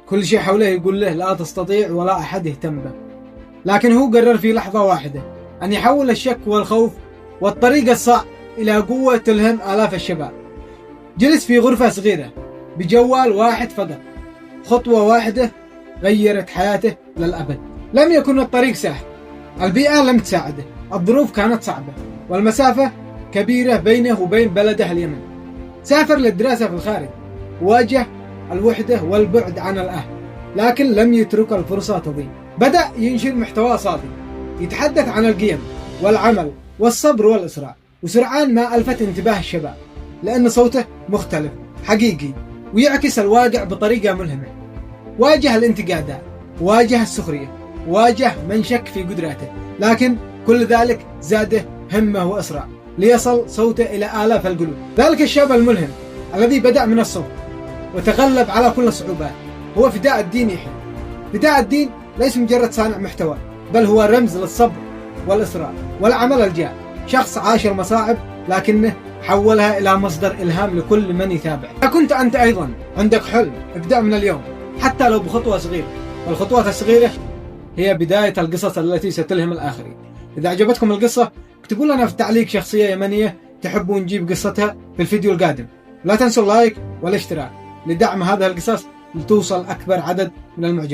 كل شيء حوله يقول له لا تستطيع ولا أحد يهتم به، لكن هو قرر في لحظة واحدة أن يحول الشك والخوف والطريق الصعب إلى قوة تلهم آلاف الشباب. جلس في غرفة صغيرة بجوال واحد فقط، خطوة واحدة غيرت حياته للأبد. لم يكن الطريق سهل، البيئة لم تساعده، الظروف كانت صعبة، والمسافة كبيرة بينه وبين بلده اليمن. سافر للدراسة في الخارج، واجه الوحدة والبعد عن الأهل، لكن لم يترك الفرصة تضيع. بدأ ينشر محتوى صافي يتحدث عن القيم والعمل والصبر والإصرار، وسرعان ما ألفت انتباه الشباب لأن صوته مختلف حقيقي ويعكس الواقع بطريقة ملهمة. واجه الانتقادات، واجه السخرية، واجه من شك في قدراته، لكن كل ذلك زاده همة وإصرار ليصل صوته إلى آلاف القلوب. ذلك الشاب الملهم الذي بدأ من الصفر وتغلب على كل الصعوبات هو فداء الدين يحيى. فداء الدين ليس مجرد صانع محتوى، بل هو رمز للصبر والإصرار والعمل الجاد. شخص عاش المصاعب لكنه حولها إلى مصدر إلهام لكل من يتابع. إذا كنت أنت أيضا عندك حلم، ابدأ من اليوم حتى لو بخطوة صغيرة، والخطوات الصغيرة هي بداية القصص التي ستلهم الآخرين. إذا عجبتكم القصة اكتبوا لنا في التعليق شخصية يمنية تحبوا نجيب قصتها في الفيديو القادم. لا تنسوا اللايك والاشتراك لدعم هذه القصص لتوصل أكبر عدد من المعجبين.